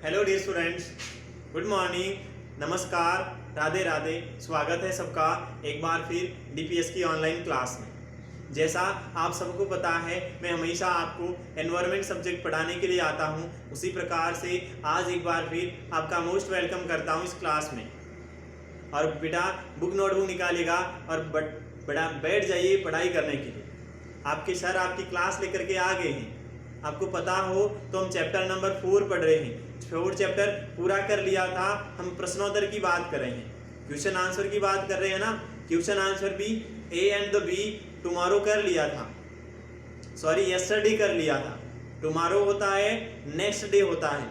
Hello dear students, good morning, नमस्कार, राधे राधे। स्वागत है सबका एक बार फिर डीपीएस की ऑनलाइन क्लास में। जैसा आप सबको पता है, मैं हमेशा आपको एनवायरनमेंट सब्जेक्ट पढ़ाने के लिए आता हूं। उसी प्रकार से आज एक बार फिर आपका मोस्ट वेलकम करता हूं इस क्लास में। और बेटा बुक नोटबुक निकालिएगा और बड़ा बैठ जाइए पढ़ाई करने के लिए। आपके सर आपकी क्लास लेकर के आ गए हैं। आपको पता हो तो हम चैप्टर नंबर 4 पढ़ रहे हैं। 4 चैप्टर पूरा कर लिया था। हम प्रश्नोत्तर की बात कर रहे हैं, क्वेश्चन आंसर की बात कर रहे हैं ना। क्वेश्चन आंसर भी A and the be tomorrow कर लिया था, सॉरी यस्टरडे कर लिया था। टुमारो होता है नेक्स्ट डे होता है,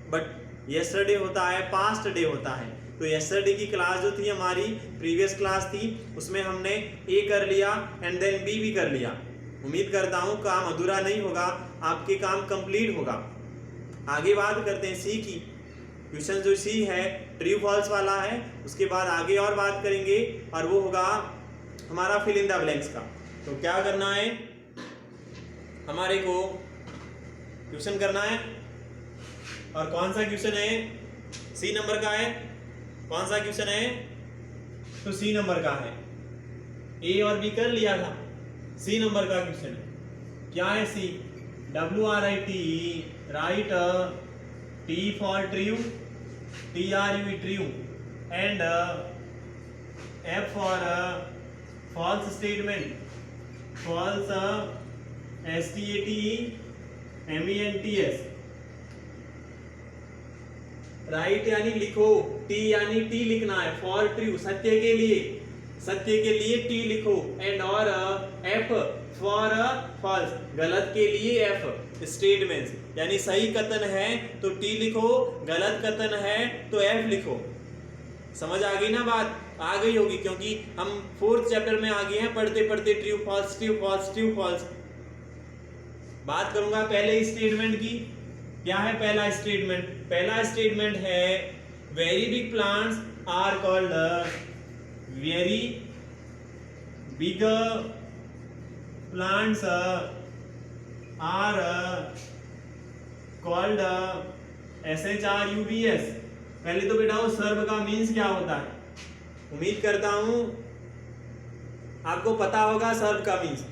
बट यस्टरडे होता है पास्ट डे होता है। तो यस्टरडे की क्लास जो थी हमारी प्रीवियस क्लास थी, उसमें हमने ए कर लिया एंड देन बी भी कर लिया। उम्मीद करता हूं काम अधूरा नहीं होगा, आपके काम कंप्लीट होगा। आगे बात करते हैं सी की। क्वेश्चन जो सी है ट्रू फॉल्स वाला है, उसके बाद आगे और बात करेंगे और वो होगा हमारा फिल इन द ब्लैंक्स का। तो क्या करना है, हमारे को क्वेश्चन करना है। और कौन सा क्वेश्चन है? सी नंबर का है। कौन सा क्वेश्चन है? तो सी नंबर का है। ए और बी कर लिया था, सी नंबर का क्वेश्चन है। क्या है C? WRIT, write, T for true, TRU true, and F for false statement, false, STATEMENTS। Write यानी लिखो, T यानी T लिखना है, फॉर ट्रू सत्य के लिए, सत्य के लिए T लिखो, एंड और F फॉर फॉल्स गलत के लिए F स्टेटमेंट्स, यानी सही कथन है तो T लिखो, गलत कथन है तो F लिखो। समझ आ गई ना बात? आ गई होगी, क्योंकि हम 4th चैप्टर में आ गए हैं पढ़ते पढ़ते। True false true false true false. बात करूंगा पहले स्टेटमेंट की। क्या है पहला स्टेटमेंट? पहला स्टेटमेंट है very big plants are called, very big plants are called SHRUBS। पहले तो बेटा वो सर्व का मीन्स क्या होता है? उम्मीद करता हूं आपको पता होगा सर्व का मीन्स।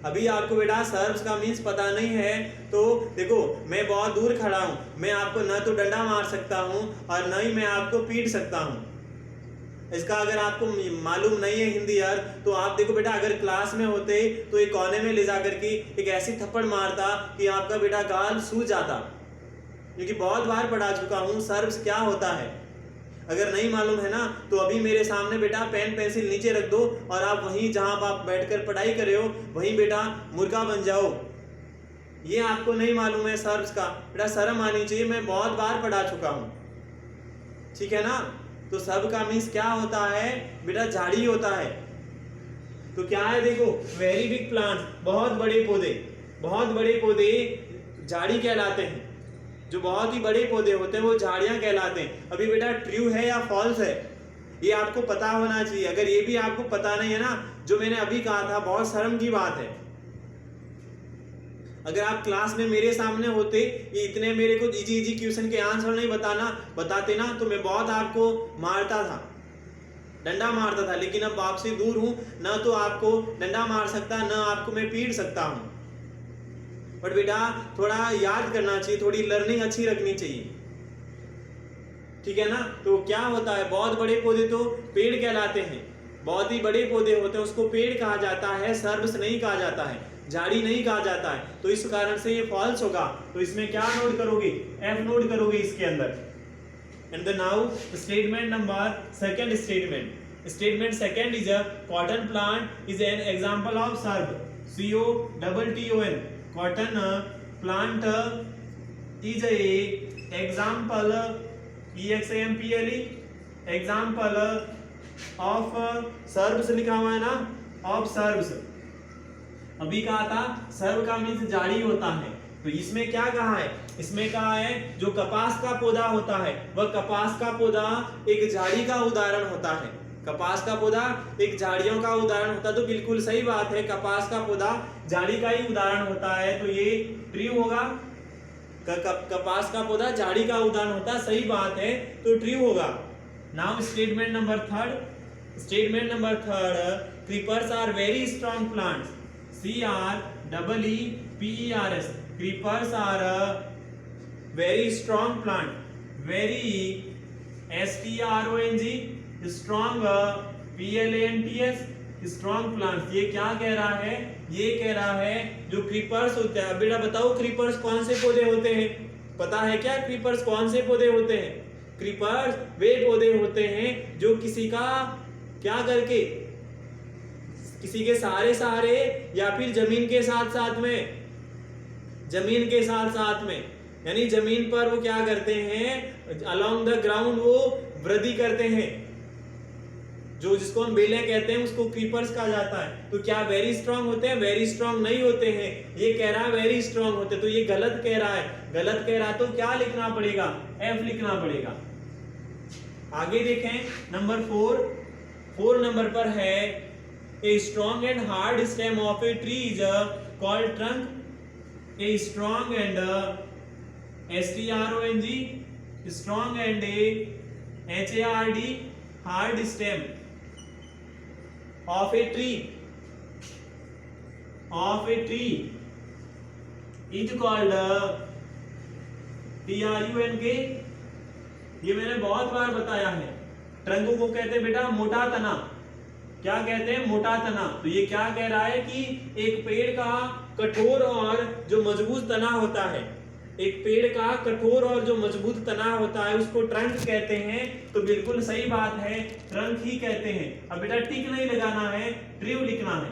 अभी आपको बेटा सर्व्स का मीन्स पता नहीं है तो देखो, मैं बहुत दूर खड़ा हूं, मैं आपको न तो डंडा मार सकता हूं और न ही मैं आपको पीट सकता हूं। इसका अगर आपको मालूम नहीं है हिंदी अर्थ, तो आप देखो बेटा, अगर क्लास में होते तो एक कोने में ले जाकर के एक ऐसी थप्पड़ मारता कि आपका बेटा गाल सूज जाता, क्योंकि बहुत बार पढ़ा चुका हूं सर्व्स क्या होता है। अगर नहीं मालूम है ना तो अभी मेरे सामने बेटा पेन पेंसिल नीचे रख दो और आप वहीं जहां आप बैठकर पढ़ाई कर रहे हो वहीं बेटा मुर्गा बन जाओ। ये आपको नहीं मालूम है सर्व्स का, बेटा शर्म आनी चाहिए, मैं बहुत बार पढ़ा चुका हूं, ठीक है ना। तो सर्व का मीन्स क्या होता है बेटा? झाड़ी होता है। तो क्या है देखो, वेरी बिग प्लांट्स, बहुत बड़े पौधे, बहुत बड़े पौधे झाड़ी कहलाते हैं। जो बहुत ही बड़े पौधे होते हैं वो झाड़ियां कहलाते हैं। अभी बेटा ट्रू है या फॉल्स है ये आपको पता होना चाहिए। अगर ये भी आपको पता नहीं है ना, जो मैंने अभी कहा था, बहुत शर्म की बात है। अगर आप क्लास में मेरे सामने होते, ये इतने मेरे को इजी क्वेश्चन के आंसर नहीं बताते ना, तो मैं बहुत आपको मारता था, डंडा मारता था। लेकिन अब आपसे दूर हूं, ना तो आपको डंडा मार सकता, ना आपको मैं पीट सकता हूं। बट बेटा थोड़ा याद करना चाहिए, थोड़ी लर्निंग अच्छी रखनी चाहिए, ठीक है ना। तो क्या होता है, बहुत बड़े पौधे तो पेड़ कहलाते हैं, बहुत ही बड़े पौधे होते हैं उसको पेड़ कहा जाता है, सर्व्स नहीं कहा जाता है, झाड़ी नहीं कहा जाता है। तो इस कारण से ये फॉल्स होगा। तो इसमें क्या नोट करोगे? F नोट करोगे इसके अंदर। And the now statement number second statement. Statement second is a cotton plant is an example of shrub, COTTON। Cotton plant is a example, EXAMPLE, example of shrubs लिखा हुआ है ना, of serves. अभी कहा था सर्व का मीन्स झाड़ी होता है। तो इसमें क्या कहा है? इसमें कहा है जो कपास का पौधा होता है वह कपास का पौधा एक झाड़ी का उदाहरण होता है। कपास का पौधा एक झाड़ियों का उदाहरण होता है। तो बिल्कुल सही बात है, कपास का पौधा झाड़ी का ही उदाहरण होता है। तो ये ट्रू होगा। कपास का पौधा झाड़ी का उदाहरण होता है, सही बात है, तो ट्री होगा। Now statement number third, creepers are very strong plants, CREEPERS, creepers are very strong plant, very STRONG, strong PLANTS, strong plants. ये क्या कह रहा है? ये कह रहा है जो क्रीपर्स होते हैं। अब बेटा बताओ क्रीपर्स कौन से पौधे होते हैं? पता है क्या क्रीपर्स कौन से पौधे होते हैं? क्रीपर्स वे पौधे होते हैं जो किसी का क्या करके, किसी के सहारे या फिर जमीन के साथ में, यानी जमीन पर वो क्या करते हैं, अलोंग द ग्राउंड वो वृद्धि करते हैं, जो जिसको हम बेलें कहते हैं उसको क्रीपर्स कहा जाता है। तो क्या वेरी स्ट्रांग होते हैं? वेरी स्ट्रांग नहीं होते हैं। ये कह रहा है वेरी स्ट्रांग होते, तो ये गलत कह रहा है। गलत कह रहा है तो क्या लिखना पड़ेगा? F लिखना पड़ेगा। आगे देखें नंबर 4 नंबर पर है a strong and hard stem of a tree is called trunk. A strong and STRONG, strong and HARD, hard stem of a tree is called TRUNK। ये मैंने बहुत बार बताया है। ट्रंक को कहते हैं बेटा मोटा तना। क्या कहते हैं? मोटा तना। तो ये क्या कह रहा है कि एक पेड़ का कठोर और जो मजबूत तना होता है, एक पेड़ का कठोर और जो मजबूत तना होता है उसको ट्रंक कहते हैं। तो बिल्कुल सही बात है, ट्रंक ही कहते हैं। अब बेटा टिक नहीं लगाना है, ट्रीव लिखना है।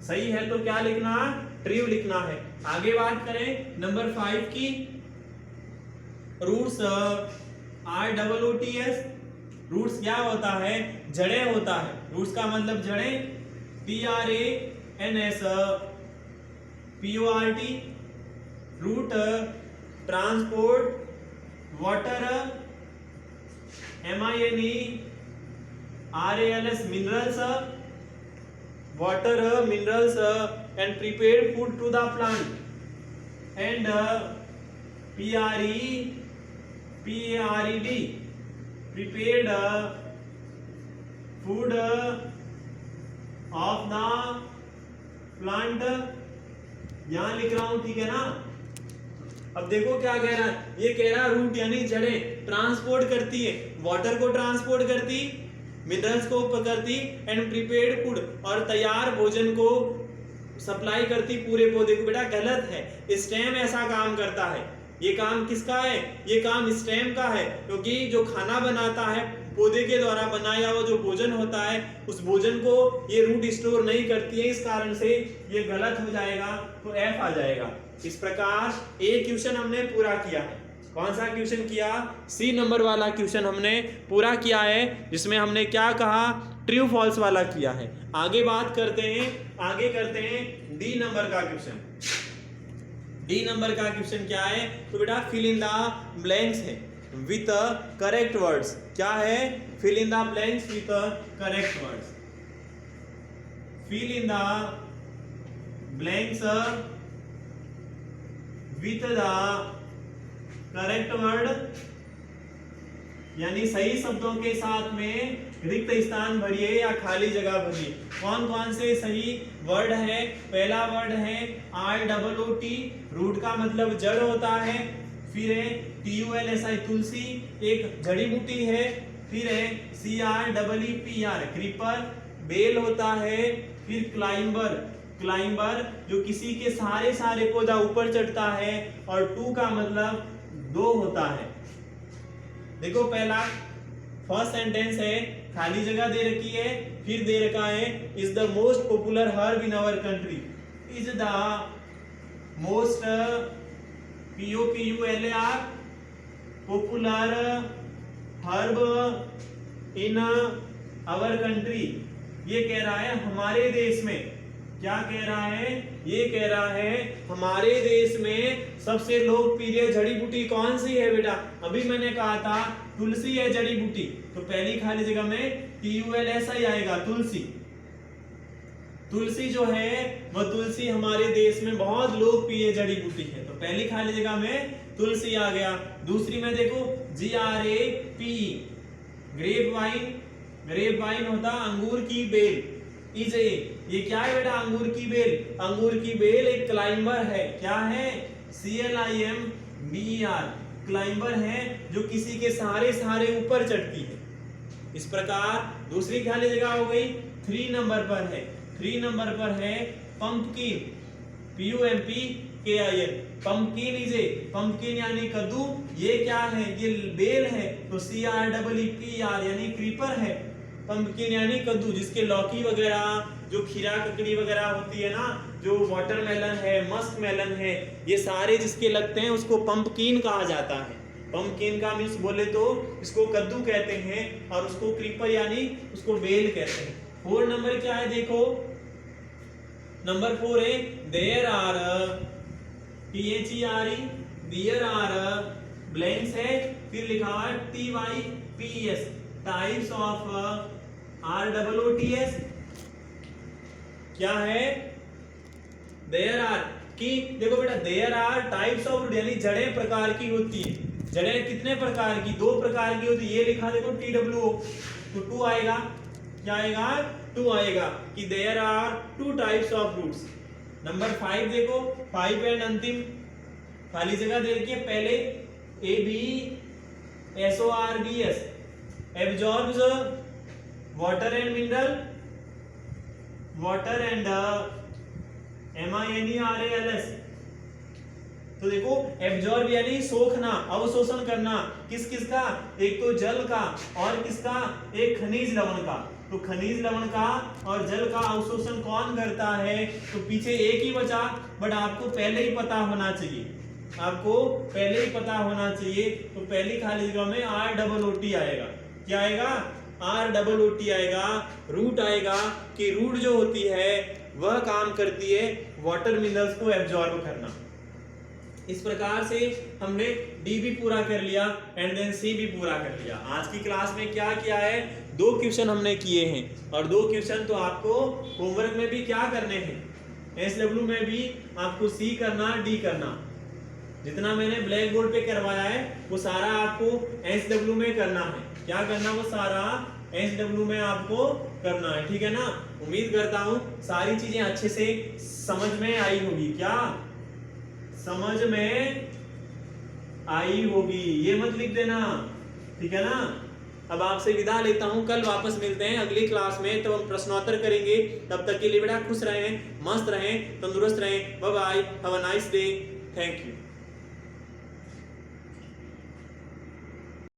सही है तो क्या लिखना? ट्रीव लिखना है। आगे बात करें नंबर 5 की। Roots ROOTS। रूट्स क्या होता है? जड़ें होता है। रूट्स का मतलब जड़ें, TRANSPORT, root transport, water MINERALS, minerals, water minerals and prepared food to the plant, and PREPARED, prepared food of the plant. यहां लिख रहा हूं, ठीक है ना? अब देखो क्या कह रहा है, ये कह रहा है रूट यानी जड़ें ट्रांसपोर्ट करती है, वाटर को ट्रांसपोर्ट करती, मिनरल्स को पकड़ती, एंड प्रिपेयर्ड फूड और तैयार भोजन को सप्लाई करती पूरे पौधे को। बेटा गलत है, स्टेम ऐसा काम करता है। ये काम किसका है? ये काम स्टेम का है, क्योंकि जो खाना बनाता है पौधे के द्वारा बनाया हुआ जो भोजन होता है, उस भोजन को ये रूट स्टोर नहीं करती है। इस कारण से ये गलत हो जाएगा, तो F आ जाएगा। इस प्रकार एक क्वेश्चन हमने पूरा किया है। कौन सा क्वेश्चन किया? C नंबर वाला क्वेश्चन हमने पूरा किया है, जिसमें हमने क्या कहा? ट्रू फॉल्स वाला किया है। आगे बात करते हैं, D नंबर का क्वेश्चन। D नंबर का क्वेश्चन क्या है? तो बेटा फिल इन द ब्लैंक्स है विथ करेक्ट वर्ड्स। क्या है? Fill in the blanks with correct words. Fill in the blanks with the correct word, यानी सही शब्दों के साथ में रिक्त स्थान भरिए या खाली जगह भरिए। कौन कौन से सही वर्ड है? पहला वर्ड है ROOT, रूट का मतलब जड़ होता है। फिर है TULSI, तुलसी एक जड़ी बूटी है। फिर है CREEPR, क्रीपर बेल होता है। फिर क्लाइंबर जो किसी के सारे पौधा ऊपर चढ़ता है। और टू का मतलब 2 होता है। देखो पहला फर्स्ट सेंटेंस है, खाली जगह दे रखी है, फिर दे रखा है is the most popular herb in our country. Is the most POPULAR popular herb in our country. ये कह रहा है हमारे देश में। क्या कह रहा है? ये कह रहा है हमारे देश में सबसे लोकप्रिय जड़ी बूटी कौन सी है? बेटा अभी मैंने कहा था तुलसी है जड़ी बूटी, तो पहली खाली जगह में TULSI आएगा, तुलसी। तुलसी जो है वह तुलसी हमारे देश में बहुत लोकप्रिय जड़ी बूटी है, तो पहली खाली जगह में तुलसी आ गया। दूसरी में देखो GRAP, grape wine, grape wine होता अंगूर की बेल। इजे ये क्या है बेटा, अंगूर की बेल। अंगूर की बेल एक क्लाइंबर है, क्या है, CLIMBER, क्लाइंबर है जो किसी के सहारे ऊपर चढ़ती है। इस प्रकार दूसरी खाली जगह हो गई। 3 नंबर पर है, 3 नंबर पर है पंपकिन, PUMPKIN, पंपकिन इजे, पंपकिन यानी कद्दू। ये क्या है, ये बेल है, तो CREEPR यानी क्रीपर है। पंपकिन यानी कद्दू, जिसके लौकी वगैरह, जो खीरा ककड़ी वगैरह होती है ना, जो वाटरमेलन है, मस्क मेलन है, ये सारे जिसके लगते हैं उसको पंपकिन कहा जाता है। पंपकिन का मीन्स बोले तो इसको कद्दू कहते हैं और उसको क्रीपर यानी उसको बेल कहते हैं। 4 नंबर क्या है देखो, नंबर 4 है there are, THERE, there are blanks है, फिर लिखा हुआ है TYPES, टाइप्स ऑफ ROOTS, क्या है, देयर आर की। देखो बेटा there are types of root यानी जड़ें प्रकार की होती है। जड़ें कितने प्रकार की, 2 प्रकार की होती है। ये लिखा देखो TWO, तो 2 आएगा, क्या आएगा, 2 आएगा कि there are 2 types of roots. Number 5 देखो, 5 एंड अंतिम खाली जगह देखिए पहले ABSORBS, absorbs water and mineral, water and MINERALS। तो देखो एब्जॉर्ब यानी सोखना, अवशोषण करना, किस किस का, एक तो जल का और किसका, एक खनिज लवण का। तो खनिज लवण का और जल का अवशोषण कौन करता है, तो पीछे एक ही बचा, बट आपको पहले ही पता होना चाहिए, आपको पहले ही पता होना चाहिए। तो पहली खाली जगह में ROOT आएगा, क्या आएगा, ROOT आएगा। रूट आएगा कि रूट जो होती है वह काम करती है वाटर मिनरल्स को एब्जॉर्ब करना। इस प्रकार से हमने डी भी पूरा कर लिया एंड देन सी भी पूरा कर लिया। आज की क्लास में क्या किया है, 2 क्वेश्चन हमने किए हैं और 2 क्वेश्चन तो आपको होमवर्क में भी क्या करने हैं, SW में भी आपको सी करना, डी करना। जितना मैंने ब्लैक बोर्ड पे करवाया है वो सारा आपको SW में करना है। क्या करना, वो सारा SW में आपको करना है, ठीक है ना। उम्मीद करता हूं सारी चीजें अच्छे से समझ में आई होगी, क्या समझ में आई होगी, ये मत लिख देना, ठीक है ना। अब आपसे विदा लेता हूं, कल वापस मिलते हैं अगली क्लास में, तब हम प्रश्नोत्तर करेंगे। तब तक के लिए बेटा खुश रहें, मस्त रहें, तंदुरुस्त रहें। Bye bye, have a nice day, thank you.